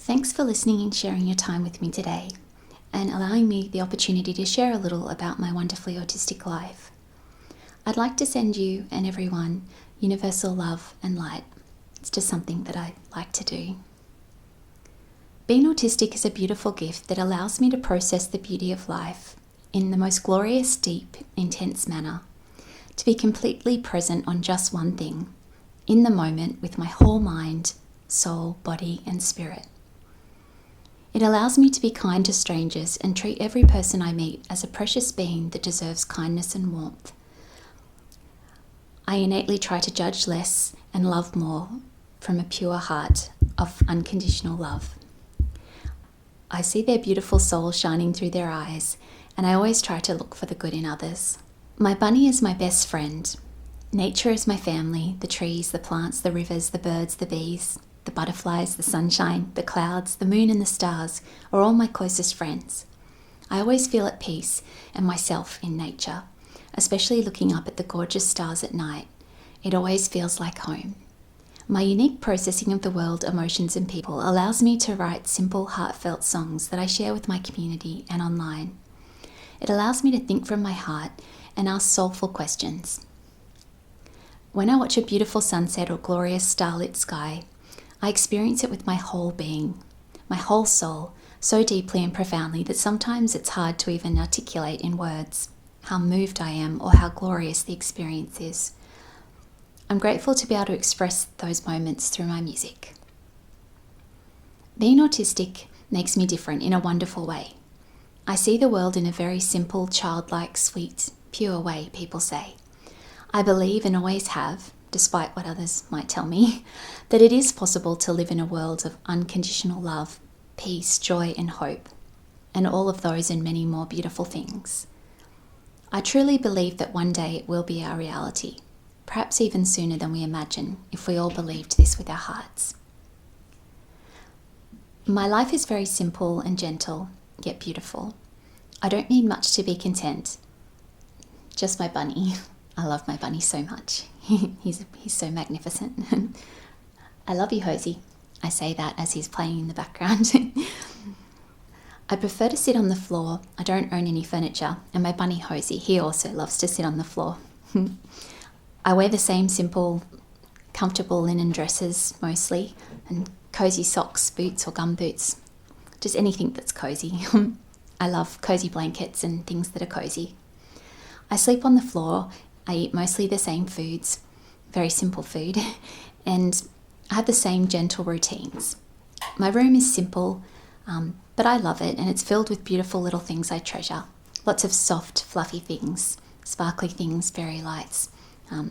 Thanks for listening and sharing your time with me today, and allowing me the opportunity to share a little about my wonderfully autistic life. I'd like to send you and everyone universal love and light. It's just something that I like to do. Being autistic is a beautiful gift that allows me to process the beauty of life in the most glorious, deep, intense manner, to be completely present on just one thing, in the moment with my whole mind, soul, body and spirit. It allows me to be kind to strangers and treat every person I meet as a precious being that deserves kindness and warmth. I innately try to judge less and love more from a pure heart of unconditional love. I see their beautiful soul shining through their eyes, and I always try to look for the good in others. My bunny is my best friend. Nature is my family, the trees, the plants, the rivers, the birds, the bees, the butterflies, the sunshine, the clouds, the moon and the stars are all my closest friends. I always feel at peace and myself in nature, especially looking up at the gorgeous stars at night. It always feels like home. My unique processing of the world, emotions and people allows me to write simple, heartfelt songs that I share with my community and online. It allows me to think from my heart and ask soulful questions. When I watch a beautiful sunset or glorious starlit sky, I experience it with my whole being, my whole soul, so deeply and profoundly that sometimes it's hard to even articulate in words how moved I am or how glorious the experience is. I'm grateful to be able to express those moments through my music. Being autistic makes me different in a wonderful way. I see the world in a very simple, childlike, sweet, pure way, people say. I believe and always have, despite what others might tell me, that it is possible to live in a world of unconditional love, peace, joy and hope, and all of those and many more beautiful things. I truly believe that one day it will be our reality, perhaps even sooner than we imagine, if we all believed this with our hearts. My life is very simple and gentle, yet beautiful. I don't need much to be content. Just my bunny. I love my bunny so much. He's so magnificent. I love you, Hosey. I say that as he's playing in the background. I prefer to sit on the floor. I don't own any furniture. And my bunny, Hosey, he also loves to sit on the floor. I wear the same simple, comfortable linen dresses mostly, and cozy socks, boots or gum boots. Just anything that's cozy. I love cozy blankets and things that are cozy. I sleep on the floor. I eat mostly the same foods, very simple food, and I have the same gentle routines. My room is simple, but I love it, and it's filled with beautiful little things I treasure. Lots of soft, fluffy things, sparkly things, fairy lights,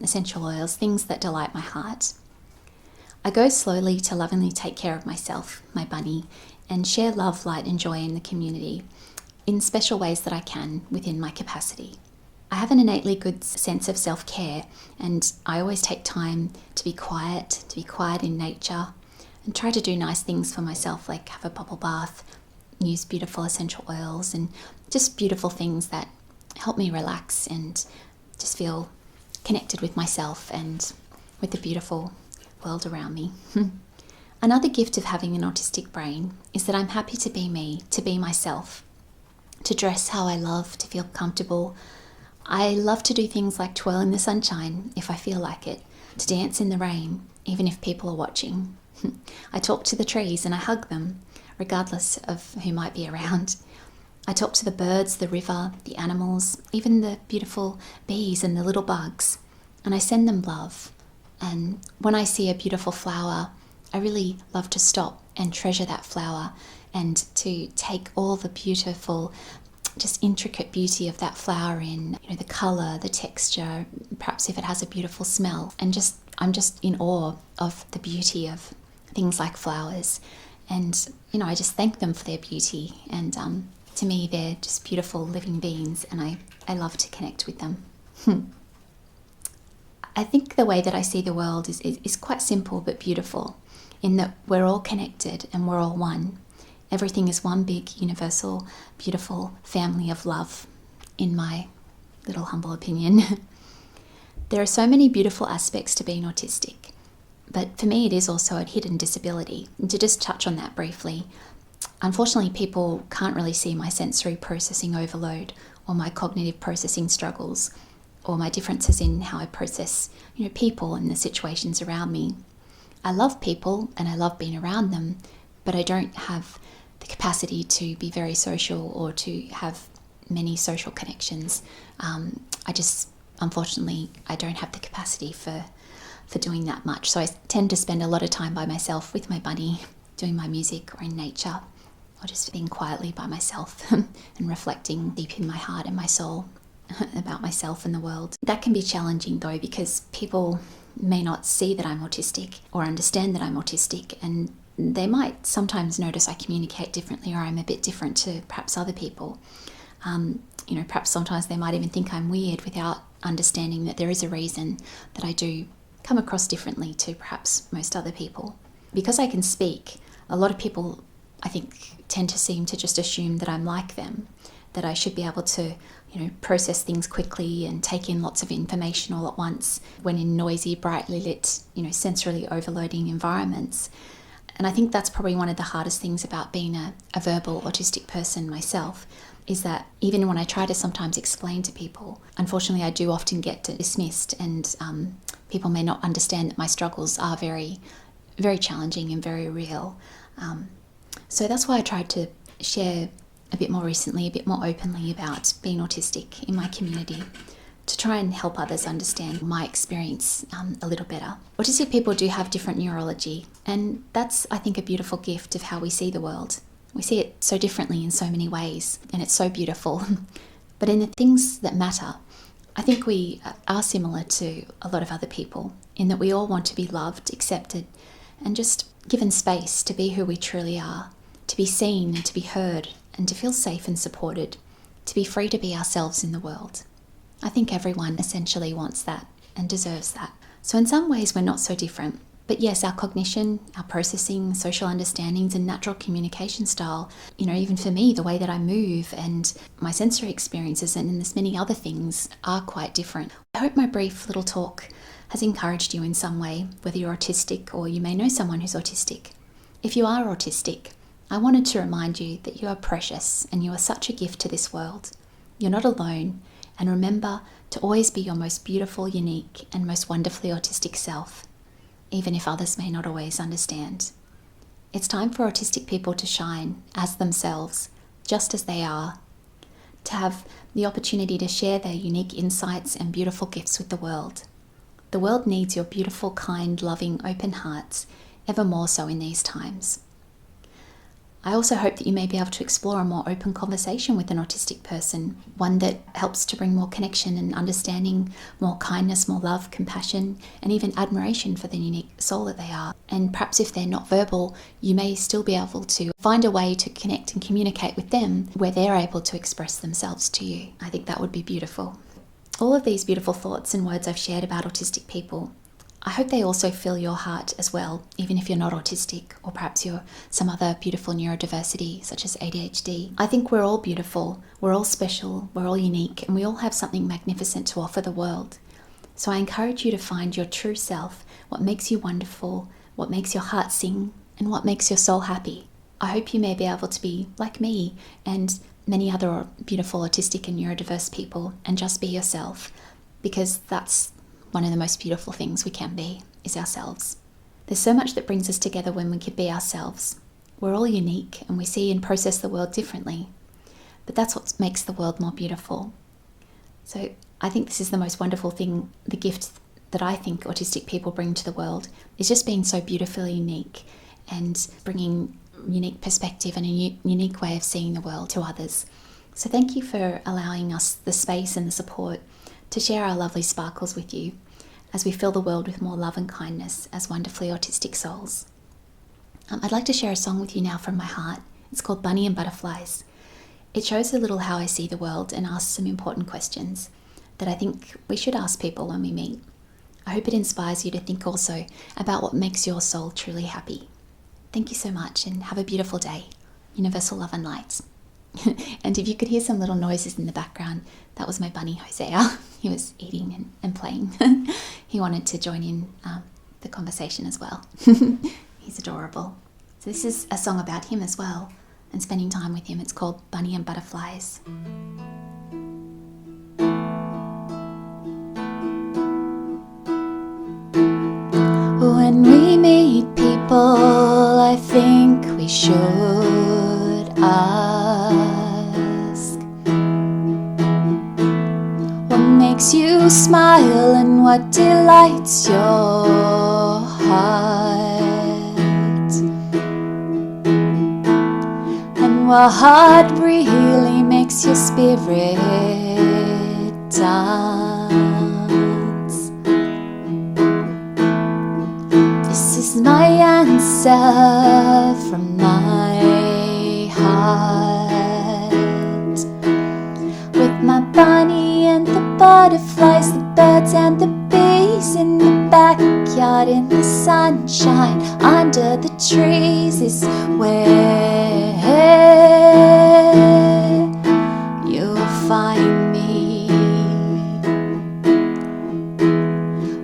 essential oils, things that delight my heart. I go slowly to lovingly take care of myself, my bunny, and share love, light and joy in the community in special ways that I can within my capacity. I have an innately good sense of self-care, and I always take time to be quiet in nature, and try to do nice things for myself, like have a bubble bath, use beautiful essential oils, and just beautiful things that help me relax and just feel connected with myself and with the beautiful world around me. Another gift of having an autistic brain is that I'm happy to be me, to be myself, to dress how I love, to feel comfortable. I love to do things like twirl in the sunshine if I feel like it, to dance in the rain, even if people are watching. I talk to the trees and I hug them, regardless of who might be around. I talk to the birds, the river, the animals, even the beautiful bees and the little bugs, and I send them love. And when I see a beautiful flower, I really love to stop and treasure that flower and to take all the beautiful, just intricate beauty of that flower in, the colour, the texture, perhaps if it has a beautiful smell. And I'm just in awe of the beauty of things like flowers. And, I just thank them for their beauty. And to me, they're just beautiful living beings, and I love to connect with them. I think the way that I see the world is quite simple but beautiful, in that we're all connected and we're all one. Everything is one big, universal, beautiful family of love, in my little humble opinion. There are so many beautiful aspects to being autistic. But for me, it is also a hidden disability. And to just touch on that briefly, unfortunately, people can't really see my sensory processing overload or my cognitive processing struggles or my differences in how I process, people and the situations around me. I love people and I love being around them, but I don't have the capacity to be very social or to have many social connections. Unfortunately, I don't have the capacity for doing that much. So I tend to spend a lot of time by myself with my bunny, doing my music or in nature, or just being quietly by myself and reflecting deep in my heart and my soul about myself and the world. That can be challenging though, because people may not see that I'm autistic or understand that I'm autistic, and they might sometimes notice I communicate differently or I'm a bit different to perhaps other people. Perhaps sometimes they might even think I'm weird without understanding that there is a reason that I do come across differently to perhaps most other people. Because I can speak, a lot of people, I think, tend to seem to just assume that I'm like them, that I should be able to, process things quickly and take in lots of information all at once when in noisy, brightly lit, sensorily overloading environments. And I think that's probably one of the hardest things about being a verbal autistic person myself, is that even when I try to sometimes explain to people, unfortunately I do often get dismissed, and people may not understand that my struggles are very, very challenging and very real. So that's why I tried to share a bit more recently, a bit more openly about being autistic in my community, to try and help others understand my experience a little better. Autistic people do have different neurology, and that's, I think, a beautiful gift of how we see the world. We see it so differently in so many ways, and it's so beautiful. But in the things that matter, I think we are similar to a lot of other people, in that we all want to be loved, accepted, and just given space to be who we truly are, to be seen and to be heard, and to feel safe and supported, to be free to be ourselves in the world. I think everyone essentially wants that and deserves that. So in some ways we're not so different. But yes, our cognition, our processing, social understandings and natural communication style, even for me, the way that I move and my sensory experiences and there's many other things are quite different. I hope my brief little talk has encouraged you in some way, whether you're autistic or you may know someone who's autistic. If you are autistic, I wanted to remind you that you are precious and you are such a gift to this world. You're not alone, and remember to always be your most beautiful, unique, and most wonderfully autistic self, even if others may not always understand. It's time for autistic people to shine as themselves, just as they are, to have the opportunity to share their unique insights and beautiful gifts with the world. The world needs your beautiful, kind, loving, open hearts, ever more so in these times. I also hope that you may be able to explore a more open conversation with an autistic person, one that helps to bring more connection and understanding, more kindness, more love, compassion, and even admiration for the unique soul that they are. And perhaps if they're not verbal, you may still be able to find a way to connect and communicate with them where they're able to express themselves to you. I think that would be beautiful. All of these beautiful thoughts and words I've shared about autistic people, I hope they also fill your heart as well, even if you're not autistic or perhaps you're some other beautiful neurodiversity such as ADHD. I think we're all beautiful, we're all special, we're all unique, and we all have something magnificent to offer the world. So I encourage you to find your true self, what makes you wonderful, what makes your heart sing, and what makes your soul happy. I hope you may be able to be like me and many other beautiful autistic and neurodiverse people and just be yourself, because that's one of the most beautiful things we can be, is ourselves. There's so much that brings us together when we can be ourselves. We're all unique and we see and process the world differently, but that's what makes the world more beautiful. So I think this is the most wonderful thing, the gift that I think autistic people bring to the world, is just being so beautifully unique and bringing unique perspective and a unique way of seeing the world to others. So thank you for allowing us the space and the support to share our lovely sparkles with you as we fill the world with more love and kindness as wonderfully autistic souls. I'd like to share a song with you now from my heart. It's called Bunny and Butterflies. It shows a little how I see the world and asks some important questions that I think we should ask people when we meet. I hope it inspires you to think also about what makes your soul truly happy. Thank you so much and have a beautiful day. Universal love and light. And if you could hear some little noises in the background, that was my bunny Hosea. He was eating and playing. He wanted to join in the conversation as well. He's adorable. So this is a song about him as well and spending time with him. It's called Bunny and Butterflies. When we meet people, I think we should ask, what makes you smile and what delights your heart, and what really makes your spirit dance. This is my answer from my heart. With my bunny and the butterflies, the birds and the bees, in the backyard, in the sunshine, under the trees is where you'll find me.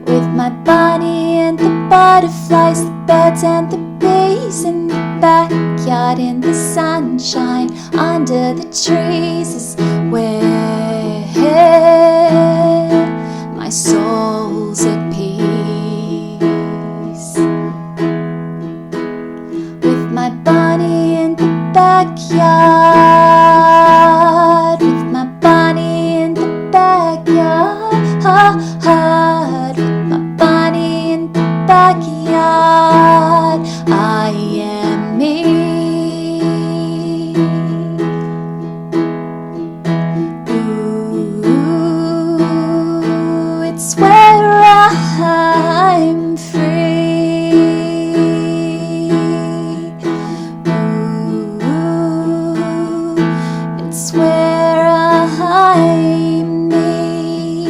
With my bunny and the butterflies, the birds and the bees, in the backyard, in the sunshine, under the trees is where my soul's at peace. With my bunny in the backyard, with my bunny in the backyard, with my bunny in the backyard, I am me. Ooh, it's where I'm free. Ooh, it's where I'm me.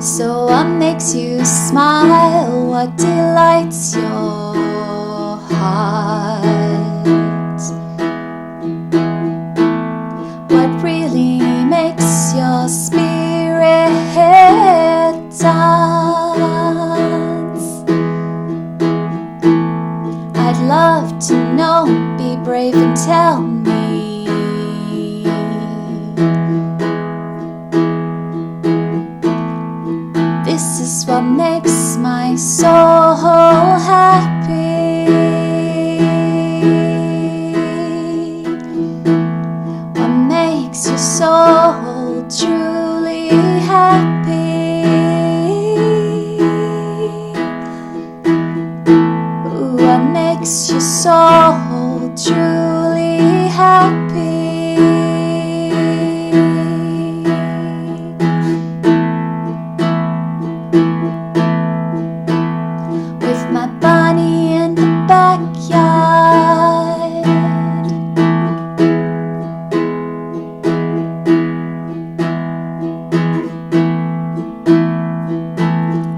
So what makes you smile? What delights your heart? What really makes your spirit dance? I'd love to know, be brave and tell me. This is what makes my soul happy. What makes your soul truly happy? Ooh, what makes your soul truly happy? With my bunny in the backyard,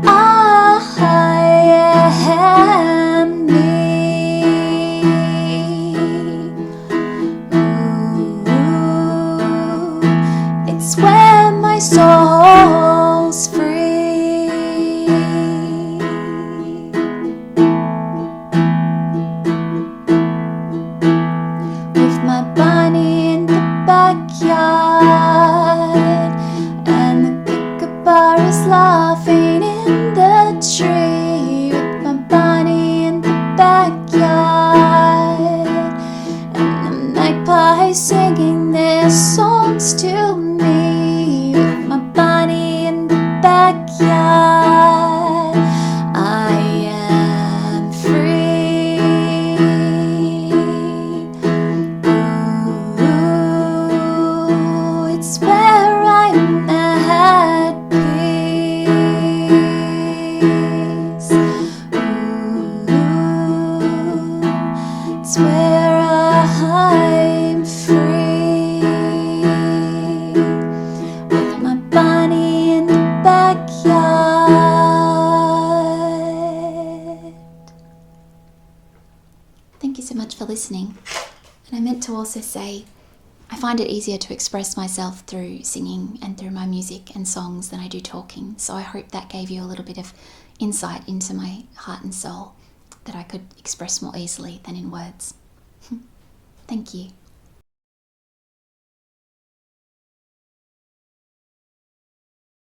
I am me. Ooh, it's where my soul's free. With my bunny in the backyard, and the kookaburras laughing in the tree. With my bunny in the backyard, and the magpies singing their songs to me. With my bunny in the backyard, I am free. Ooh, it's where I'm at peace. Ooh, it's where I'm free. With my bunny in the backyard. Thank you so much for listening. And I meant to also say, I find it easier to express myself through singing and through my music and songs than I do talking. So I hope that gave you a little bit of insight into my heart and soul that I could express more easily than in words. Thank you.